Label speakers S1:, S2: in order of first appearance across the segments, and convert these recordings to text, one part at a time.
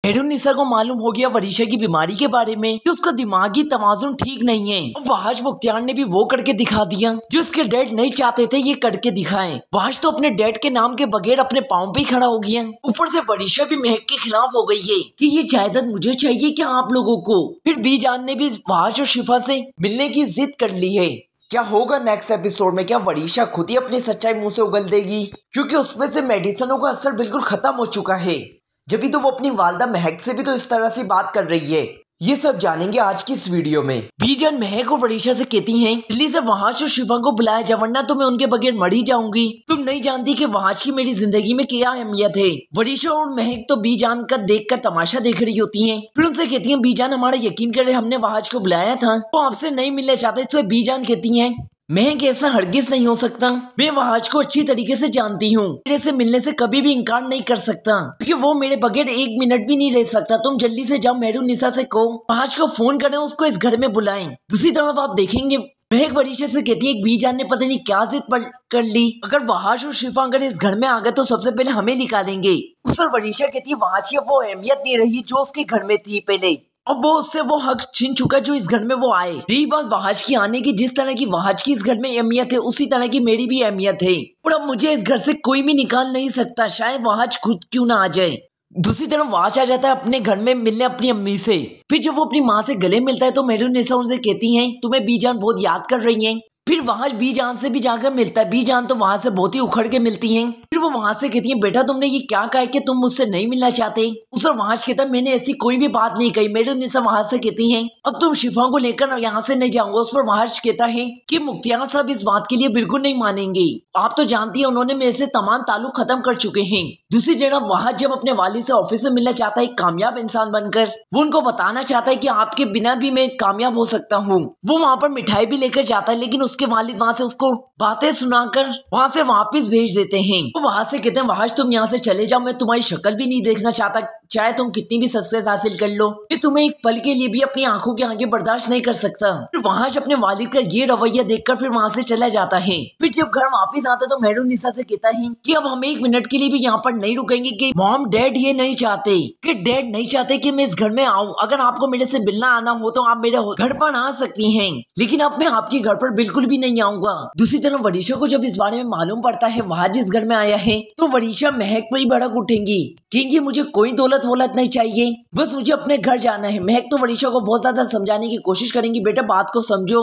S1: मेहरुन्निसा को मालूम हो गया वरीशा की बीमारी के बारे में कि उसका दिमागी तवाज़ुन ठीक नहीं है। और वहाज मुख्तियार ने भी वो करके दिखा दिया जो उसके डैड नहीं चाहते थे ये करके दिखाएं। वहाज तो अपने डैड के नाम के बगैर अपने पाँव पे खड़ा हो गया। ऊपर से वरीशा भी महक के खिलाफ हो गई है कि ये जायदाद मुझे चाहिए क्या आप लोगों को। फिर बीजान ने भी वहाज और शिफा से मिलने की जिद कर ली है। क्या होगा नेक्स्ट एपिसोड में? क्या वरीशा खुद ही अपनी सच्चाई मुंह से उगल देगी? क्योंकि उसमें से मेडिसिनों का असर बिल्कुल खत्म हो चुका है। जब भी तो वो अपनी वालदा महक से भी तो इस तरह से बात कर रही है। ये सब जानेंगे आज की इस वीडियो में। बीजान महक और वरीशा से कहती हैं जल्दी से वहाज और शिफा को बुलाया जा वरना तो मैं उनके बगैर मर ही जाऊंगी। तुम नहीं जानती कि वहाज की मेरी जिंदगी में क्या अहमियत है। वरीशा और महक तो बीजान का देखकर तमाशा देख रही होती हैं। फिर उनसे कहती हैं बीजान हमारा यकीन करे हमने वहाज को बुलाया था वो आपसे नहीं मिलना चाहते। इसलिए बीजान कहती हैं महक ऐसा हरगिज नहीं हो सकता। मैं वहाज को अच्छी तरीके से जानती हूँ। मेरे से मिलने से कभी भी इनकार नहीं कर सकता क्योंकि वो मेरे बगैर एक मिनट भी नहीं रह सकता। तुम जल्दी से जाओ मेहरुन्निसा से कहो वहाज को फोन करें उसको इस घर में बुलाएं। दूसरी तरफ आप देखेंगे महक वरीशा से कहती है बीजान ने पता नहीं क्या जिद कर ली। अगर वहाज और शिफा अगर इस घर में आ गए तो सबसे पहले हमें निकालेंगे। उस पर वरीशा कहती है वहाज की वो अहमियत नहीं रही जो उसके घर में थी पहले। अब वो उससे वो हक छीन चुका जो इस घर में वो आए। रही बात वहाज की आने की, जिस तरह की वहाज की इस घर में अहमियत है उसी तरह की मेरी भी अहमियत है। और अब मुझे इस घर से कोई भी निकाल नहीं सकता, शायद वहाज खुद क्यों ना आ जाए। दूसरी तरफ वहाज आ जाता है अपने घर में मिलने अपनी अम्मी से। फिर जब वो अपनी माँ से गले मिलता है तो मेहरुन्निसा उनसे कहती है तुम्हें बीजान बहुत याद कर रही है। फिर वहाज बीजान से भी जाकर मिलता है। बीजान तो वहां से बहुत ही उखड़ के मिलती हैं। फिर वो वहां से कहती है बेटा तुमने ये क्या कहा कि तुम मुझसे नहीं मिलना चाहते। उस पर वहाज कहता है मैंने ऐसी कोई भी बात नहीं कही। मेहरुन्निसा वहां से कहती हैं अब तुम शिफा को लेकर यहाँ से नहीं जाऊंगा। उस पर वहाज कहता है कि मुख्तियार साहब इस बात के लिए बिल्कुल नहीं मानेंगे। आप तो जानती है उन्होंने मेरे से तमाम ताल्लुक खत्म कर चुके हैं। दूसरी जगह वहाज जब अपने वालिद से ऑफिस में मिलना चाहता है कामयाब इंसान बनकर, वो उनको बताना चाहता है कि आपके बिना भी मैं कामयाब हो सकता हूँ। वो वहाँ पर मिठाई भी लेकर जाता है लेकिन उसके वालिद वहाँ से उसको बातें सुनाकर वहाँ से वापस भेज देते हैं। वो वहाँ से कहते हैं वहाज तुम यहाँ से चले जाओ, मैं तुम्हारी शक्ल भी नहीं देखना चाहता। चाहे तुम कितनी भी सक्सेस हासिल कर लो मैं तुम्हें एक पल के लिए भी अपनी आंखों के आगे बर्दाश्त नहीं कर सकता। फिर वहाज अपने वालिद का ये रवैया देखकर फिर वहाँ से चला जाता है। फिर जब घर वापस आता है तो मेहरुन्निसा से कहता है कि अब हम एक मिनट के लिए भी यहाँ पर नहीं रुकेंगे कि मॉम डैड ये नहीं चाहते कि डैड नहीं चाहते कि मैं इस घर में आऊँ। अगर आपको मेरे से मिलना आना हो तो आप मेरे घर पर आ सकती हैं लेकिन अब मैं आपके घर पर बिल्कुल भी नहीं आऊंगा। दूसरी तरफ वरीशा को जब इस बारे में मालूम पड़ता है वहाज इस घर में आया है तो वरीशा महक पर ही भड़क उठेंगी क्योंकि मुझे कोई दौलत वोलत नहीं चाहिए, बस मुझे अपने घर जाना है। महक तो वरीशा को बहुत ज्यादा समझाने की कोशिश करेंगी बेटा बात को समझो,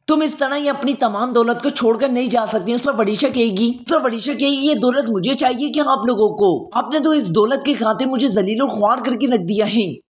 S1: तुम इस तरह ही अपनी तमाम दौलत को छोड़कर नहीं जा सकती। उस पर वरीशा कहेगी ये दौलत मुझे चाहिए कि आप लोगों को, आपने तो इस दौलत के खातिर मुझे जलील और ख्वार करके रख दिया है।